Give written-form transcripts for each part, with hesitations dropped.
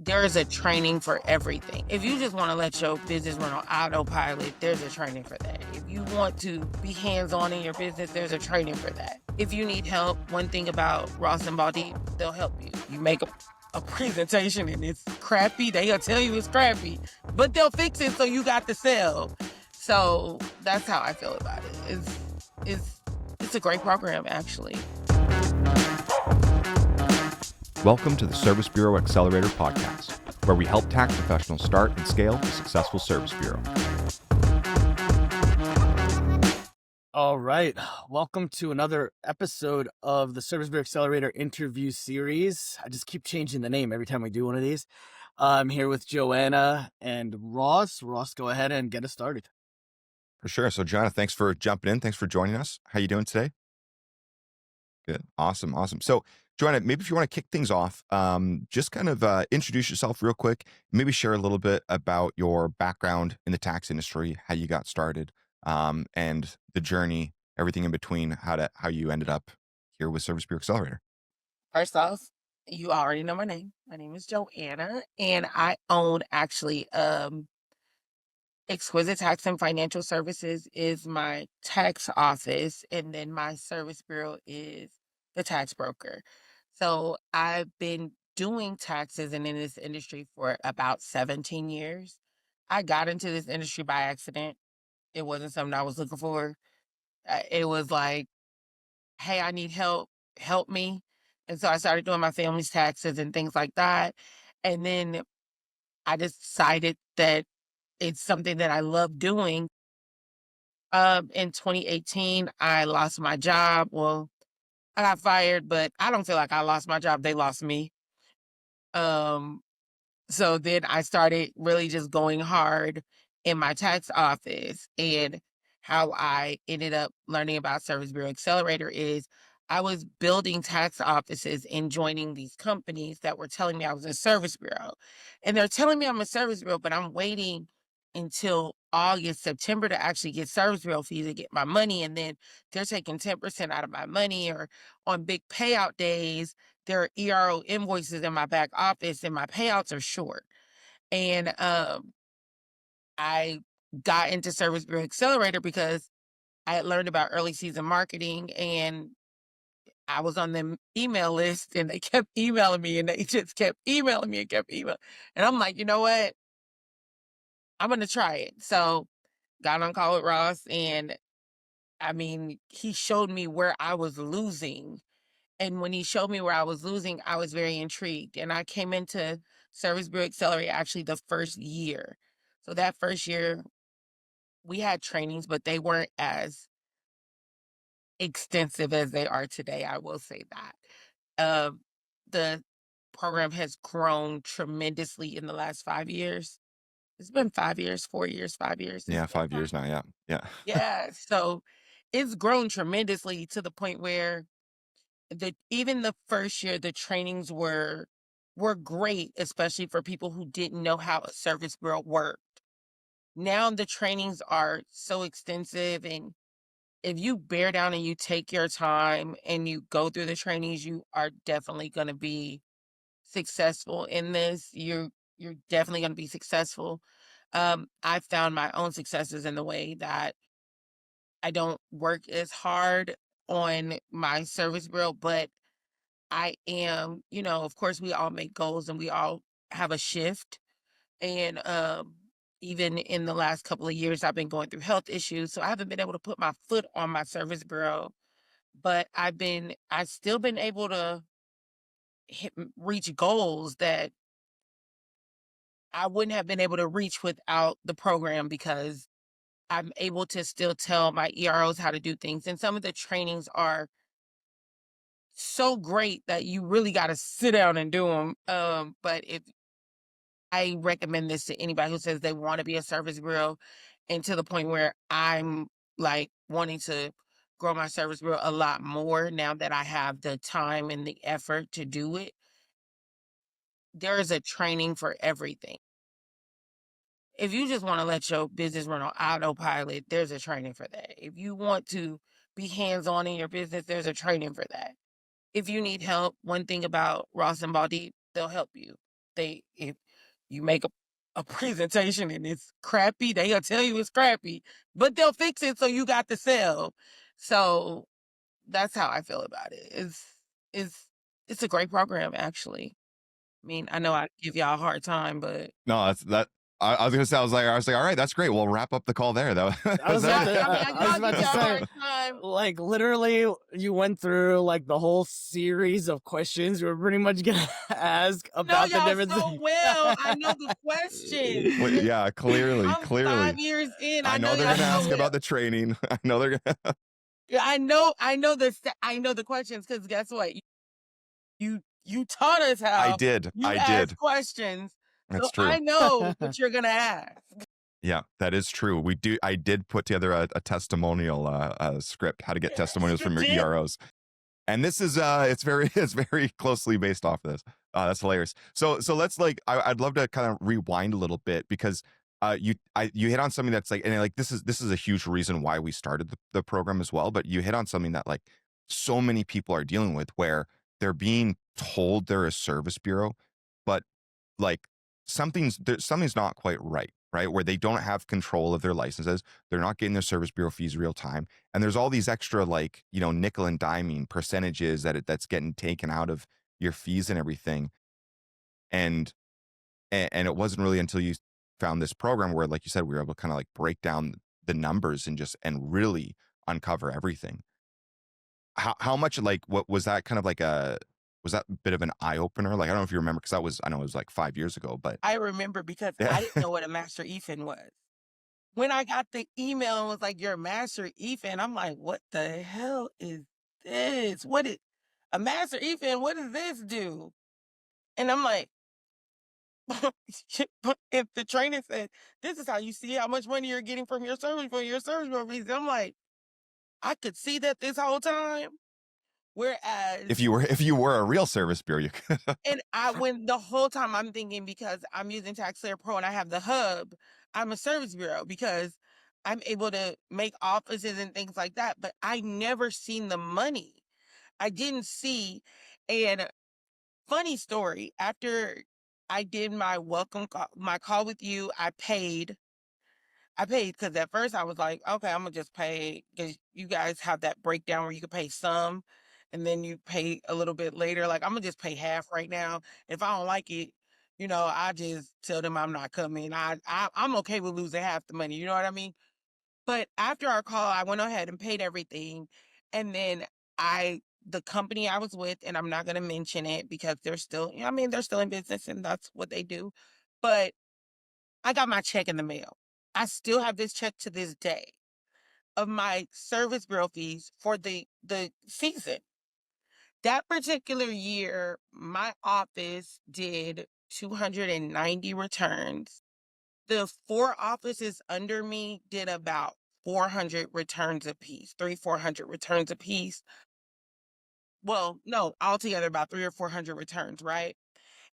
There is a training for everything. If you just want to let your business run on autopilot, there's a training for that. If you want to be hands-on in your business, there's a training for that. If you need help, one thing about Ross and Baldy, they'll help you. You make a presentation and it's crappy, they'll tell you it's crappy, but they'll fix it so you got the sell. So that's how I feel about it. It's a great program, actually. Welcome to the Service Bureau Accelerator podcast, where we help tax professionals start and scale a successful service bureau. All right. Welcome to another episode of the Service Bureau Accelerator interview series. I just keep changing the name every time we do one of these. I'm here with JoAnna and Ross. Ross, go ahead and get us started. For sure. So, JoAnna, thanks for jumping in. Thanks for joining us. How you doing today? Good. Awesome. So, JoAnna, maybe if you want to kick things off, just kind of introduce yourself real quick. Maybe share a little bit about your background in the tax industry, how you got started, and the journey, everything in between, how you ended up here with Service Bureau Accelerator. First off, you already know my name. My name is JoAnna, and I own actually Exquisite Tax and Financial Services is my tax office, and then my service bureau is the tax broker. So I've been doing taxes and in this industry for about 17 years. I got into this industry by accident. It wasn't something I was looking for. It was like, hey, I need help me. And so I started doing my family's taxes and things like that. And then I decided that it's something that I love doing. In 2018, I lost my job. Well, I got fired, but I don't feel like I lost my job. They lost me. Um, so then I started really just going hard in my tax office. And how I ended up learning about Service Bureau Accelerator is I was building tax offices and joining these companies that were telling me I was a service bureau. And they're telling me I'm a service bureau, but I'm waiting until August, September to actually get service bureau fees to get my money. And then they're taking 10% out of my money, or on big payout days, there are ERO invoices in my back office and my payouts are short. And I got into Service Bureau Accelerator because I had learned about early season marketing, and I was on the email list, and they kept emailing me, and they just kept emailing me and kept emailing. And I'm like, you know what? I'm going to try it. So got on call with Ross, and I mean, he showed me where I was losing. And when he showed me where I was losing, I was very intrigued. And I came into Service Bureau Accelerator actually the first year. So that first year, we had trainings, but they weren't as extensive as they are today. I will say that. The program has grown tremendously in the last 5 years. It's been 5 years, 4 years, 5 years. Yeah, 5 years now. Yeah. Yeah. So it's grown tremendously to the point where even the first year the trainings were great, especially for people who didn't know how a service bureau worked. Now the trainings are so extensive, and if you bear down and you take your time and you go through the trainings, you are definitely going to be successful in this. You're definitely going to be successful. I found my own successes in the way that I don't work as hard on my service bureau, but I am, of course, we all make goals and we all have a shift. And even in the last couple of years, I've been going through health issues. So I haven't been able to put my foot on my service bureau, but I've still been able to reach goals that I wouldn't have been able to reach without the program, because I'm able to still tell my EROs how to do things. And some of the trainings are so great that you really got to sit down and do them. But if I recommend this to anybody who says they want to be a service bureau, and to the point where I'm like wanting to grow my service bureau a lot more now that I have the time and the effort to do it. There is a training for everything. If you just want to let your business run on autopilot, there's a training for that. If you want to be hands-on in your business, there's a training for that. If you need help, one thing about Ross and Baldy, they'll help you. if you make a presentation and it's crappy, they'll tell you it's crappy, but they'll fix it so you got the sale. So that's how I feel about it. It's a great program, actually. I mean, I know I give y'all a hard time, but No, that's that. I was gonna say, I was like, all right, that's great. We'll wrap up the call there, though. I was yeah, about to, I mean, I was y'all about give to y'all a say, hard time. like, literally, you went through like the whole series of questions you were pretty much gonna ask I know about the y'all difference. so well. I know the questions. Yeah, clearly, I'm 5 years in. I I know know they're y'all gonna so ask well. about the training. I know they're gonna. Yeah, I know the questions because guess what? You taught us how you I ask did. questions, so That's true. I know what you're gonna ask. Yeah, that is true. I did put together a testimonial script, how to get testimonials You from your did. EROs. And this is it's very it's very closely based off this. That's hilarious. So let's like I'd love to kind of rewind a little bit because you hit on something that's like, and like this is a huge reason why we started the program as well. But you hit on something that like so many people are dealing with, where they're being told they're a service bureau, but like something's not quite right, where they don't have control of their licenses, they're not getting their service bureau fees real time, and there's all these extra, like, nickel and diming percentages that's getting taken out of your fees and everything. And and it wasn't really until you found this program where, like you said, we were able to kind of like break down the numbers and really uncover everything. How much, like, what was that kind of like was that a bit of an eye opener? Like, I don't know if you remember, because I know it was like 5 years ago, but I remember because yeah. I didn't know what a master EFIN was. When I got the email and was like, "You're a master EFIN," I'm like, "What the hell is this? What is a master EFIN? What does this do?" And I'm like, if the trainer said, "This is how you see how much money you're getting from your service for your service bureau fees," I'm like, I could see that this whole time. Whereas, If you were a real service bureau, you could. and I when the whole time I'm thinking, because I'm using TaxSlayer Pro and I have the hub, I'm a service bureau because I'm able to make offices and things like that. But I never seen the money. I didn't see. And funny story, after I did my welcome call, my call with you, I paid because at first I was like, okay, I'm gonna just pay because you guys have that breakdown where you can pay some and then you pay a little bit later. Like, I'm gonna just pay half right now. If I don't like it, I just tell them I'm not coming. I'm okay with losing half the money. You know what I mean? But after our call, I went ahead and paid everything, and then the company I was with, and I'm not gonna mention it because they're still, I mean, they're still in business and that's what they do. But I got my check in the mail. I still have this check to this day of my service bureau fees for the season. That particular year, my office did 290 returns. The 4 offices under me did about 400 returns apiece, 400 returns apiece. Well, no, altogether about 3 or 400 returns, right?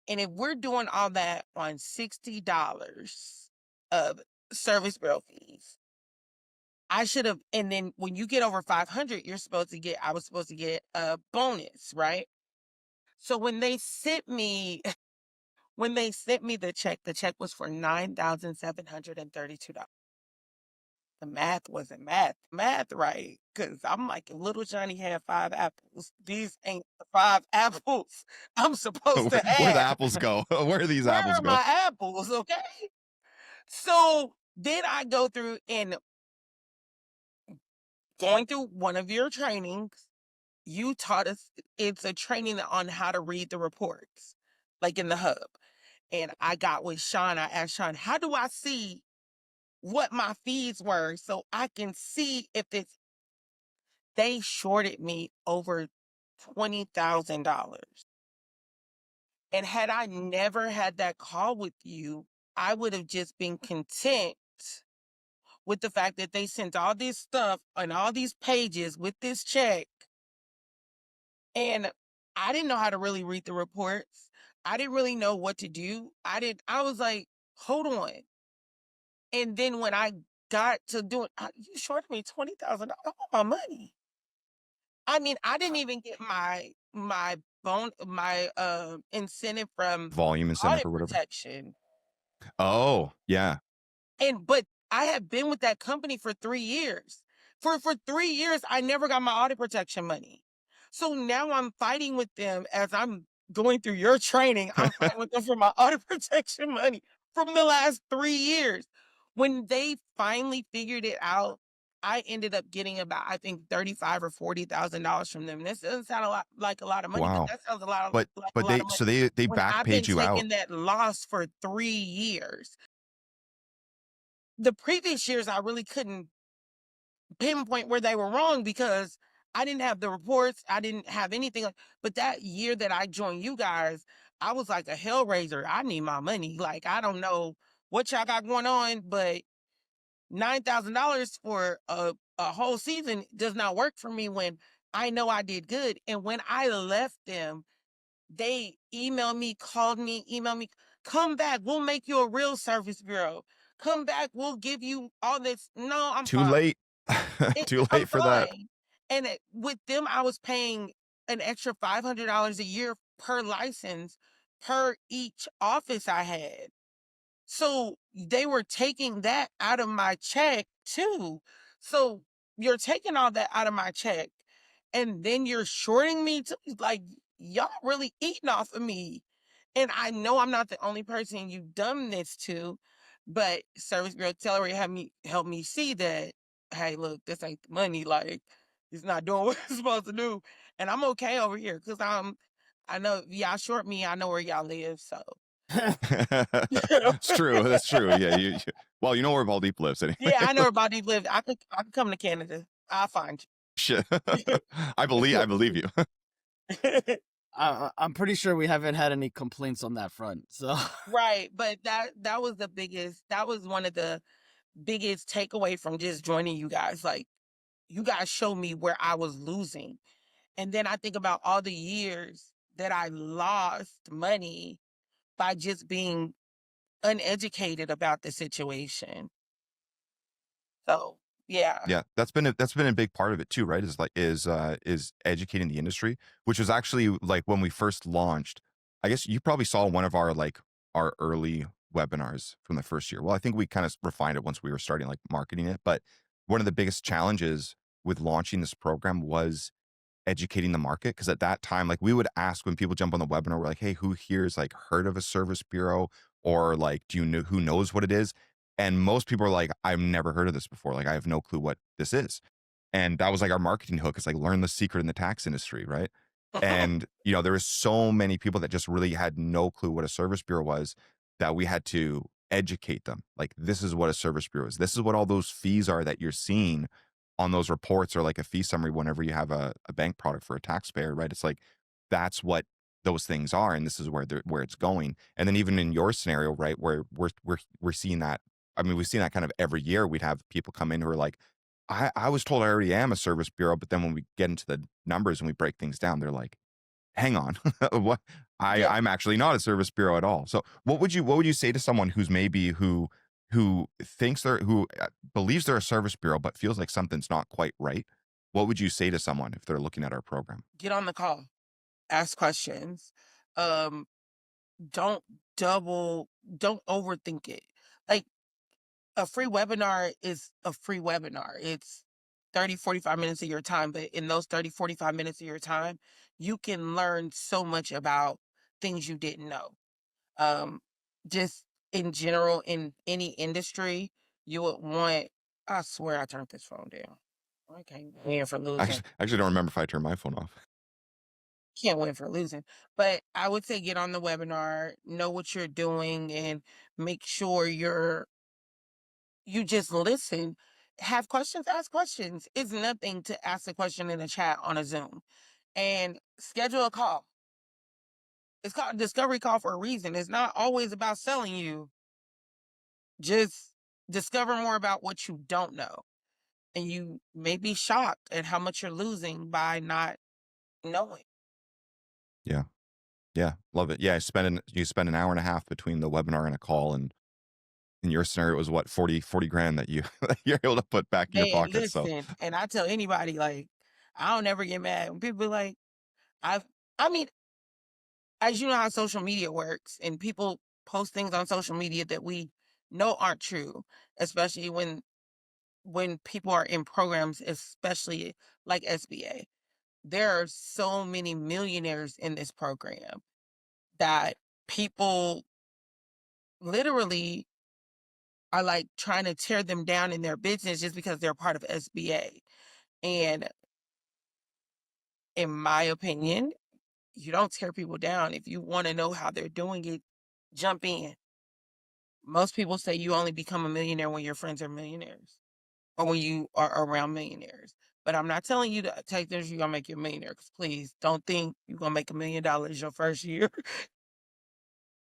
And if we're doing all that on $60 of service bureau fees, I should have, and then when you get over 500, I was supposed to get a bonus, right? So when they sent me the check was for $9,732. The math wasn't math right. Cause I'm like, if little Johnny had 5 apples, these ain't the 5 apples I'm supposed to Where the have. apples go? Where do these Where apples are go? my apples? Okay. So then I go through and going through one of your trainings, you taught us, it's a training on how to read the reports, like in the hub. And I got with Sean, I asked Sean, how do I see what my fees were so I can see if they shorted me over $20,000. And had I never had that call with you, I would have just been content with the fact that they sent all this stuff and all these pages with this check. And I didn't know how to really read the reports. I didn't really know what to do. I was like, hold on. And then when I got to doing, you shorted me $20,000. I want my money. I mean, I didn't even get my incentive from Volume incentive audit or whatever. protection. Oh, yeah. But I have been with that company for 3 years. For 3 years, I never got my audit protection money. So now I'm fighting with them as I'm going through your training. I'm fighting with them for my audit protection money from the last 3 years. When they finally figured it out, I ended up getting about, I think, 35 or $40,000 from them. This doesn't sound like a lot of money, but Wow. that sounds a lot of But like a but lot they of so money they when back I've paid been you out. taking that loss for 3 years. The previous years, I really couldn't pinpoint where they were wrong because I didn't have the reports. I didn't have anything. But that year that I joined you guys, I was like a hellraiser. I need my money. Like, I don't know what y'all got going on, but $9,000 for a whole season does not work for me when I know I did good. And when I left them, they emailed me, come back. We'll make you a real service bureau. Come back. We'll give you all this. No, I'm Too fine. late. Too I'm late for that. fine. And with them, I was paying an extra $500 a year per license per each office I had. So they were taking that out of my check too. So you're taking all that out of my check and then you're shorting me to, like, y'all really eating off of me. And I know I'm not the only person you've done this to, but Service Bureau Accelerator help me see that, hey, look, this ain't the money. Like, it's not doing what it's supposed to do. And I'm okay over here because I know if y'all short me, I know where y'all live. So It's true. That's true. Yeah. Well, you know where Valdeep lives anyway. yeah, I know where Bonnie live. I could come to Canada. I'll find Shit. you. I believe you. I'm pretty sure we haven't had any complaints on that front. So Right, but that was one of the biggest takeaway from just joining you guys. Like, you guys showed me where I was losing. And then I think about all the years that I lost money by just being uneducated about the situation. So, yeah. Yeah, that's been a big part of it too, right? Is educating the industry, which was actually like when we first launched. I guess you probably saw one of our early webinars from the first year. Well, I think we kind of refined it once we were starting like marketing it, but one of the biggest challenges with launching this program was educating the market, because at that time, like, we would ask when people jump on the webinar, we're like, hey, who here's like heard of a service bureau, or like, do you know who knows what it is? And most people are like, I've never heard of this before, like I have no clue what this is. And that was like our marketing hook. It's like, learn the secret in the tax industry, right? And there was so many people that just really had no clue what a service bureau was, that we had to educate them. Like, this is what a service bureau is. This is what all those fees are that you're seeing on those reports, or like a fee summary whenever you have a bank product for a taxpayer, right? It's like, that's what those things are, and this is where it's going. And then even in your scenario, right, where we're seeing that. I mean, we've seen that kind of every year. We'd have people come in who are like, I was told I already am a service bureau, but then when we get into the numbers and we break things down, they're like, hang on, what? Yeah. I'm actually not a service bureau at all. So what would you say to someone who thinks who believes they're a service bureau but feels like something's not quite right? What would you say to someone if they're looking at our program? Get on the call. Ask questions. Um, don't don't overthink it. Like, a free webinar is a free webinar. It's 30, 45 minutes of your time, but in those 30, 45 minutes of your time, you can learn so much about things you didn't know. Um, just in general, in any industry, you would want, I swear I turned this phone down. I can't win for losing. I actually don't remember if I turned my phone off. Can't win for losing. But I would say get on the webinar, know what you're doing, and make sure you just listen. Have questions, ask questions. It's nothing to ask a question in a chat on a Zoom. And schedule a call. It's called a discovery call for a reason. It's not always about selling you. Just discover more about what you don't know. And you may be shocked at how much you're losing by not knowing. Yeah, yeah, love it. Yeah, you spend an hour and a half between the webinar and a call, and in your scenario, it was what, 40 grand that you're able to put back in your Man, pocket. So listen, and I tell anybody, like, I don't ever get mad when people be like, I've I mean, as you know how social media works, and people post things on social media that we know aren't true, especially when people are in programs, especially like SBA. There are so many millionaires in this program that people literally are like trying to tear them down in their business just because they're part of SBA. And in my opinion, you don't tear people down. If you want to know how they're doing it, jump in. Most people say you only become a millionaire when your friends are millionaires or when you are around millionaires. But I'm not telling you to take this, you're gonna make you a millionaire. Because please don't think you're gonna make $1 million your first year.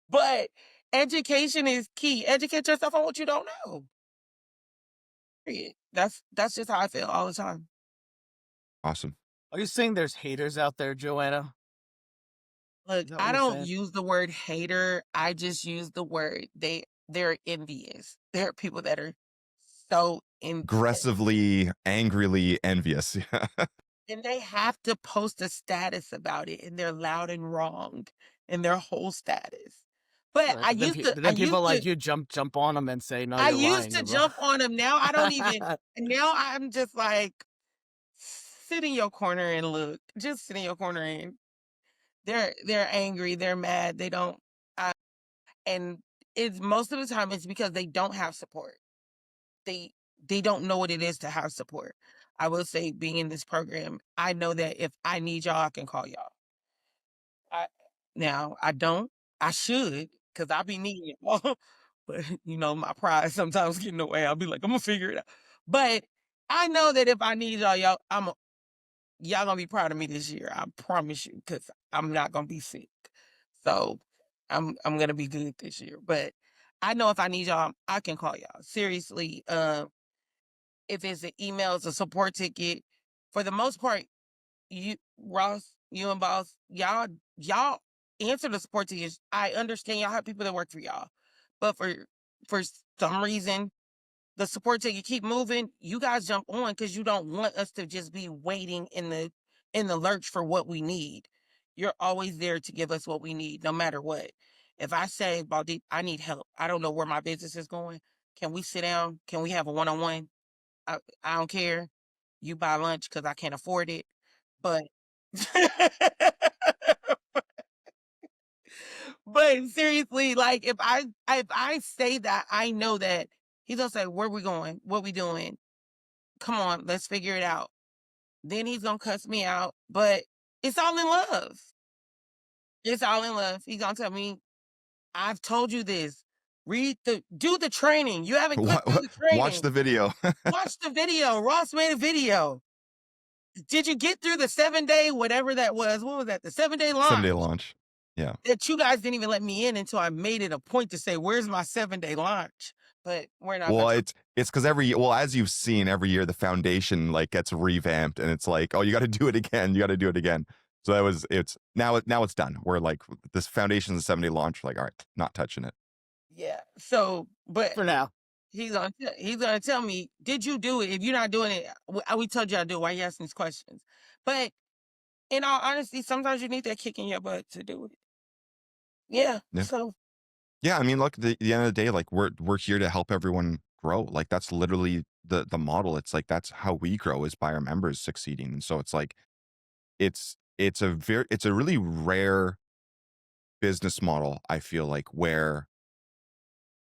But education is key. Educate yourself on what you don't know. Period. That's just how I feel all the time. Awesome. Are you saying there's haters out there, JoAnna? Look, Is that what I you're don't saying? use the word hater. I just use the word they're envious. There are people that are so envious. Aggressively, angrily envious. And they have to post a status about it, and they're loud and wrong in their whole status. But Right, but then, but I then people used to like you jump on them and say, "No, I you're used lying." to You're wrong. jump on them. Now I don't even now I'm just like, sit in your corner and look. Just sit in your corner and they're angry, they're mad, they don't uh, and it's most of the time it's because they don't have support. They they don't know what it is to have support. I will say being in this program, I know that if I need y'all, I can call y'all. I now I don't. I should, because I be needing y'all. But my pride sometimes get in the way. I'll be like, I'm gonna figure it out. But I know that if I need y'all, y'all gonna be proud of me this year. I promise you, because I'm not gonna be sick. So I'm gonna be good this year. But I know if I need y'all, I can call y'all. Seriously, if it's an email, it's a support ticket. For the most part, you Ross, you and boss, y'all answer the support tickets. I understand y'all have people that work for y'all. But for some reason, the support ticket keep moving, you guys jump on because you don't want us to just be waiting in the lurch for what we need. You're always there to give us what we need, no matter what. If I say, Baldi, I need help, I don't know where my business is going. Can we sit down? Can we have a one-on-one? I don't care. You buy lunch because I can't afford it. But but seriously, like if I say that, I know that he's gonna say, where we going? What we doing? Come on, let's figure it out. Then he's gonna cuss me out, but it's all in love. It's all in love. He's gonna tell me, I've told you this. Do the training. You haven't clicked through the Watch the training. video. Watch the video. Ross made a video. Did you get through the 7-day, whatever that was? What was that? The 7-day 7-day launch launch. Yeah. that you guys didn't even let me in until I made it a point to say, where's my 7-day launch? But we're not Well, gonna it's because as you've seen every year, the foundation like gets revamped, and it's like, oh, you got to do it again. You got to do it again. So it's now it's done. We're like, this foundation's a 7-day launch. Like, all right, not touching it. yeah. So, but For now. he's gonna tell me, did you do it? If you're not doing it, we told you I do it. Why are you asking these questions? But in all honesty, sometimes you need that kick in your butt to do it. Yeah. Yeah. So Yeah. I mean, look, the end of the day, like we're here to help everyone grow. Like that's literally the model. It's like that's how we grow, is by our members succeeding. And so it's like it's a really rare business model, I feel like, where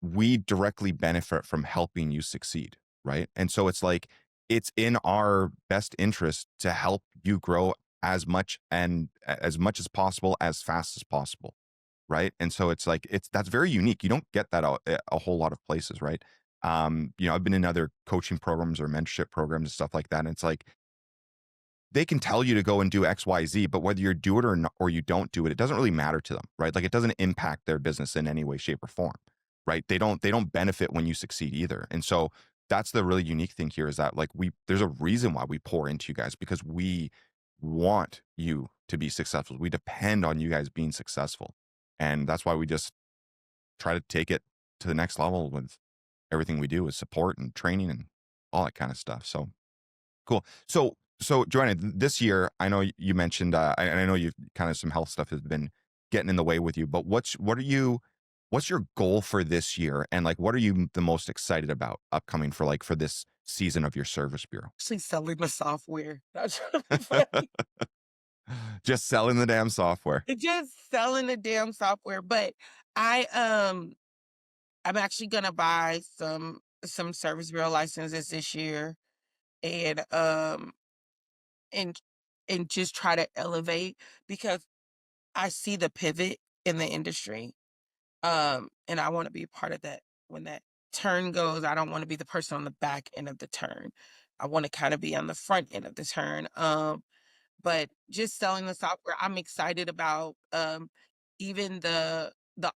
we directly benefit from helping you succeed, right? And so it's like it's in our best interest to help you grow as much as possible, as fast as possible, right? And so it's like that's very unique. You don't get that a whole lot of places, right? I've been in other coaching programs or mentorship programs and stuff like that, and it's like they can tell you to go and do X, Y, Z, but whether you do it or not, or you don't do it, it doesn't really matter to them, right? Like it doesn't impact their business in any way, shape, or form, right? They don't benefit when you succeed either. And so that's the really unique thing here, is that like there's a reason why we pour into you guys, because we want you to be successful. We depend on you guys being successful. And that's why we just try to take it to the next level with everything we do, with support and training and all that kind of stuff. So cool. So JoAnna, this year, I know you mentioned, and I know you've kind of some health stuff has been getting in the way with you, but what's your goal for this year? And like, what are you the most excited about upcoming for like for this season of your service bureau? Actually selling the software. That's really funny. Just selling the damn software. Just selling the damn software. But I I'm actually gonna buy some service bureau licenses this year and and and just try to elevate because I see the pivot in the industry. And I want to be a part of that. When that turn goes, I don't want to be the person on the back end of the turn. I want to kind of be on the front end of the turn. But just selling the software, I'm excited about even the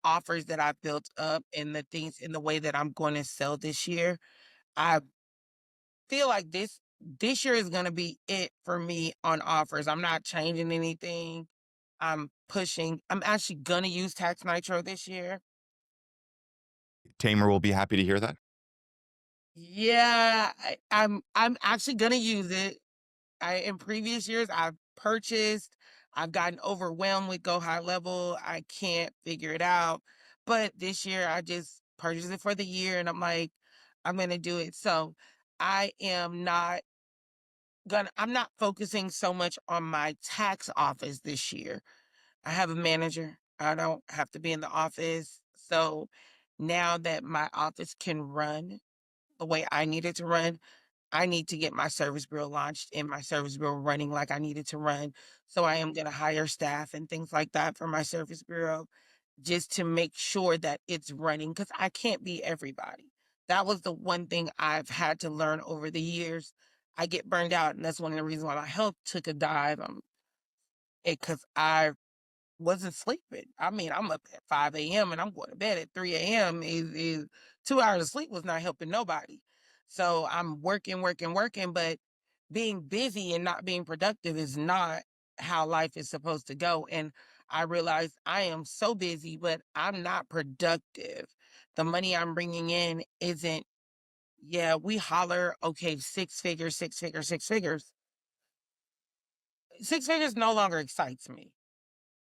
offers that I've built up and the things in the way that I'm going to sell this year. I feel like this year is gonna be it for me on offers. I'm not changing anything. I'm actually gonna use Tax Nitro this year. Tamer will be happy to hear that. Yeah, I'm actually gonna use it. I in previous years I've purchased, I've gotten overwhelmed with Go High Level. I can't figure it out. But this year I just purchased it for the year and I'm like, I'm gonna do it. So I'm not focusing so much on my tax office this year. I have a manager. I don't have to be in the office. So now that my office can run the way I need it to run, I need to get my service bureau launched and my service bureau running like I need it to run. So I am going to hire staff and things like that for my service bureau just to make sure that it's running because I can't be everybody. That was the one thing I've had to learn over the years. I get burned out, and that's one of the reasons why my health took a dive. Because I wasn't sleeping. I mean, I'm up at 5 a.m. and I'm going to bed at 3 a.m. Is 2 hours of sleep was not helping nobody. So I'm working, working, working, but being busy and not being productive is not how life is supposed to go. And I realized I am so busy, but I'm not productive. The money I'm bringing in isn't, yeah, we holler, okay, six figures, six figures, six figures. Six figures no longer excites me.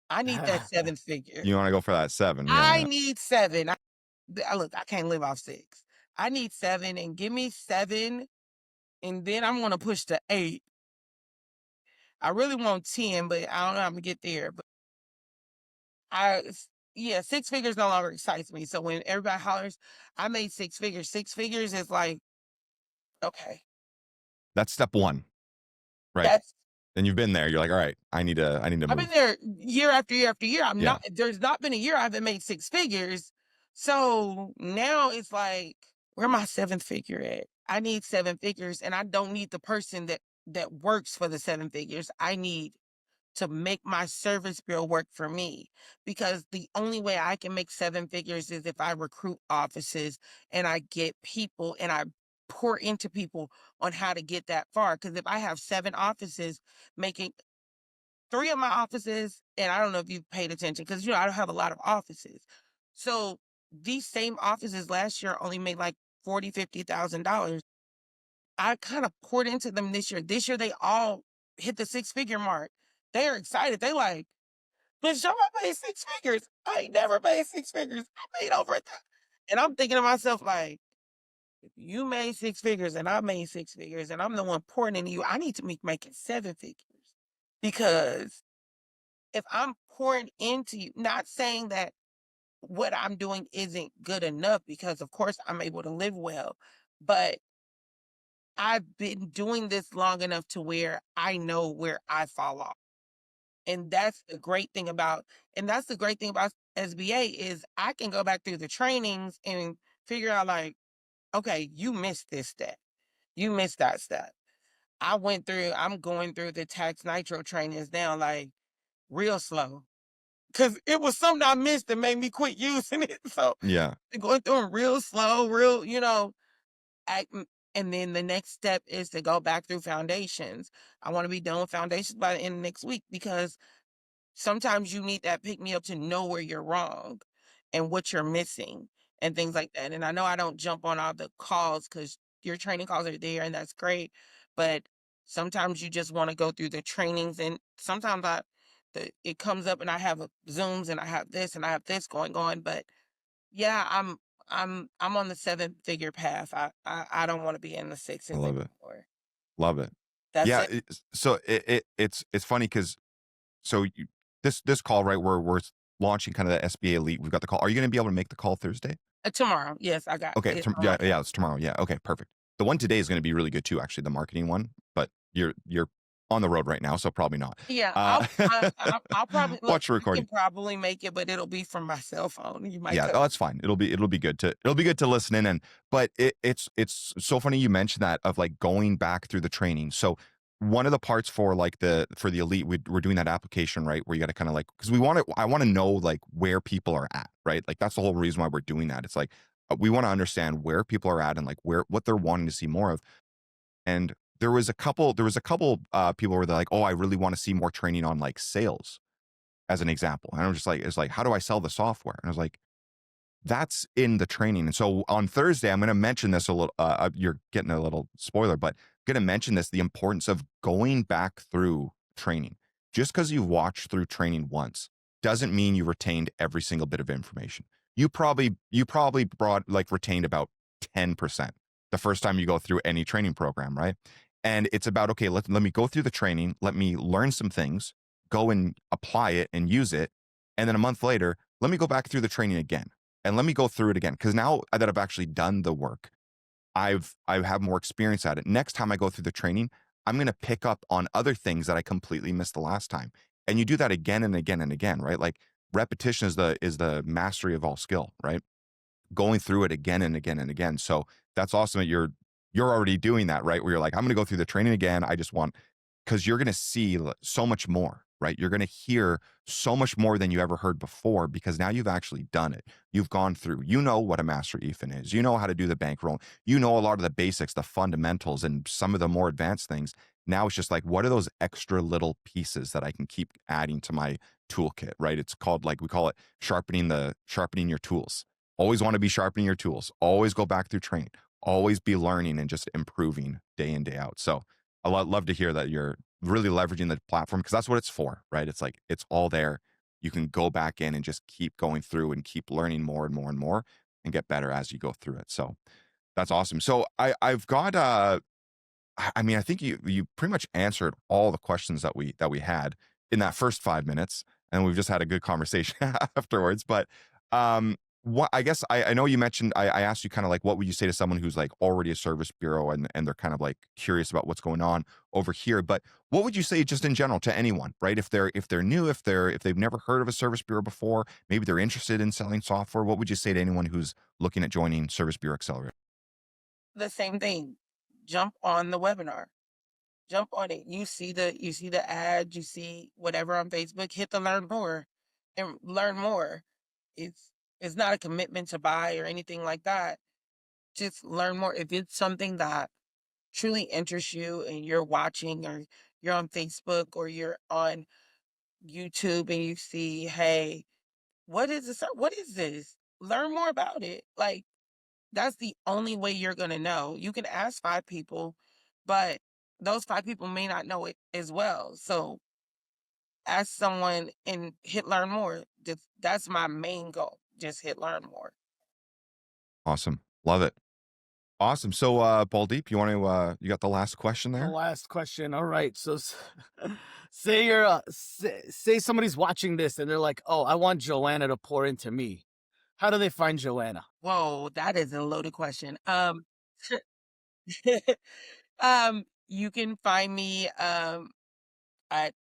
I need that seven figure. You want to go for that 7? I Yeah. need 7. Look, I can't live off 6. I need 7 and give me 7, and then I'm gonna push to 8. I really want 10, but I don't know how Imma get there, but I s yeah, 6 figures no longer excites me, so when everybody hollers, "I made 6 figures is like, okay, That's step 1, right? that's And you've been there. You're like, all right, I need to I've been move. there year after year after year. Yeah. There's not been a year I haven't made 6 figures. So now it's like, where my 7th figure at? I need 7 figures and I don't need the person that works for the 7 figures. I need to make my service bill work for me because the only way I can make 7 figures is if I recruit offices and I get people and I pour into people on how to get that far. Because if I have 7 offices making 3 of my offices, and I don't know if you've paid attention because I don't have a lot of offices. So these same offices last year only made like 40, $50,000. I kind of poured into them this year. This year they all hit the 6 figure mark. They're excited. They like, but show I made 6 figures. I ain't never made 6 figures. I made over that. And I'm thinking to myself, like, if you made 6 figures and I made 6 figures and I'm the one pouring into you, I need to be making 7 figures. Because if I'm pouring into you, not saying that what I'm doing isn't good enough, because of course I'm able to live well, but I've been doing this long enough to where I know where I fall off. And that's the great thing about SBA is I can go back through the trainings and figure out like, okay, you missed this step. You missed that step. I'm going through the tax nitro trainings now, like real slow. Cause it was something I missed that made me quit using it. So Yeah. going through them real slow, act, and then the next step is to go back through foundations. I want to be done with foundations by the end of next week because sometimes you need that pick me up to know where you're wrong and what you're missing and things like that. And I know I don't jump on all the calls because your training calls are there and that's great. But sometimes you just want to go through the trainings and sometimes it comes up and I have Zooms and I have this and I have this going on. But yeah, I'm on the 7-figure path. I don't want to be in the I sixes love it. anymore. Love it. That's Yeah. it. So it's funny because this call, right, where we're launching kind of the SBA Elite. We've got the call. Are you going to be able to make the call Thursday? Tomorrow. Yes, I got Okay. it's on my Yeah. Yeah. calendar. It's tomorrow. Yeah. Okay. Perfect. The one today is going to be really good too, actually, the marketing one. But you're on the road right now, so probably not. Yeah, Uh, I'll probably look. watch the I can recording. probably make it, but it'll be from my cell phone. You might Yeah, cut. oh, that's fine. It'll be good to listen in. And but it's so funny you mentioned that of like going back through the training. So one of the parts for like for the elite, we're doing that application, right, where you got to kind of like, because I want to know like where people are at, right? Like that's the whole reason why we're doing that. It's like we want to understand where people are at and like what they're wanting to see more of. And there was a couple people where they're like, oh, I really want to see more training on like sales as an example. And I'm just like, it's like, how do I sell the software? And I was like, that's in the training. And so on Thursday, I'm going to mention this a little. You're getting a little spoiler, but I'm going to mention this: the importance of going back through training. Just because you've watched through training once doesn't mean you retained every single bit of information. You probably retained about 10% the first time you go through any training program, right? And it's about, okay, let me go through the training, let me learn some things, go and apply it and use it, and then a month later, let me go back through the training again and let me go through it again, because now that I've actually done the work, I have more experience at it. Next time I go through the training, I'm going to pick up on other things that I completely missed the last time. And you do that again and again and again, right? Like repetition is the mastery of all skill, right? Going through it again and again and again. So that's awesome that you're already doing that, right? Where you're like, I'm going to go through the training again. I just want, because you're going to see so much more, right? You're going to hear so much more than you ever heard before, because now you've actually done it. You've gone through, you know what a master EFIN is. You know how to do the bankroll. You know a lot of the basics, the fundamentals, and some of the more advanced things. Now it's just like, what are those extra little pieces that I can keep adding to my toolkit, right? It's called, like we call it, sharpening your tools. Always want to be sharpening your tools. Always go back through training. Always be learning and just improving day in, day out. So I love to hear that you're really leveraging the platform, because that's what it's for, right? It's like, it's all there. You can go back in and just keep going through and keep learning more and more and more and get better as you go through it. So that's awesome. So I've got I mean, I think you pretty much answered all the questions that we had in that first 5 minutes, and we've just had a good conversation afterwards. But what I guess I know you mentioned, I asked you kind of like, what would you say to someone who's like already a service bureau and they're kind of like curious about what's going on over here. But what would you say just in general to anyone, right? If they're new, if they've never heard of a service bureau before, maybe they're interested in selling software. What would you say to anyone who's looking at joining Service Bureau Accelerator? The same thing. Jump on the webinar. Jump on it. You see the ad, you see whatever on Facebook, hit the learn more and learn more. It's it's not a commitment to buy or anything like that. Just learn more. If it's something that truly interests you and you're watching, or you're on Facebook or you're on YouTube and you see, hey, what is this? What is this? Learn more about it. Like, that's the only way you're gonna know. You can ask 5 people, but those 5 people may not know it as well. So ask someone and hit learn more. That's my main goal. Just hit learn more. Awesome. Love it. Awesome. So, Baldeep, you got the last question The there? last question. All right. So say you're say somebody's watching this and they're like, "Oh, I want JoAnna to pour into me." How do they find JoAnna? Whoa, that is a loaded question. You can find me at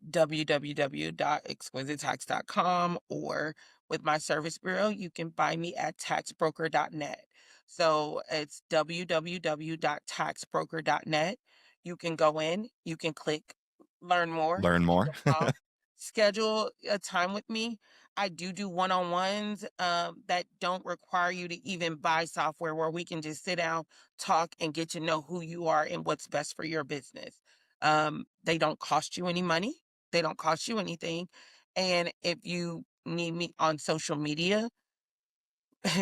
www.exquisitetax.com, or with my service bureau, you can find me at taxbroker.net. So it's www.taxbroker.net. You can go in, you can click learn more, Learn you more. can come, schedule a time with me. I do one-on-ones that don't require you to even buy software, where we can just sit down, talk, and get to know who you are and what's best for your business. They don't cost you any money. They don't cost you anything. And if you need me on social media,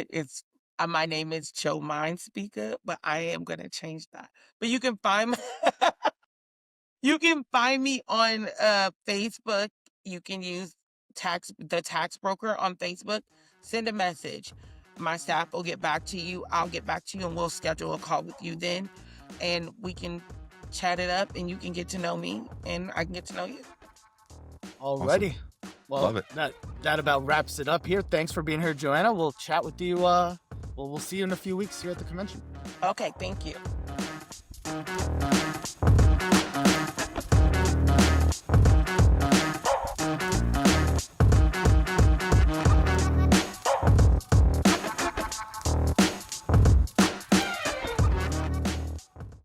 it's my name is Joe Mind Speaker, but I am gonna change that. But you can find me you can find me on Facebook you can use the tax broker on Facebook. Send a message. My staff will get back to you. I'll get back to you, and we'll schedule a call with you then, and we can chat it up, and you can get to know me, and I can get to know you. Alrighty. Well, Love it. that about wraps it up here. Thanks for being here, JoAnna. We'll chat with you. We'll see you in a few weeks here at the convention. Okay, thank you.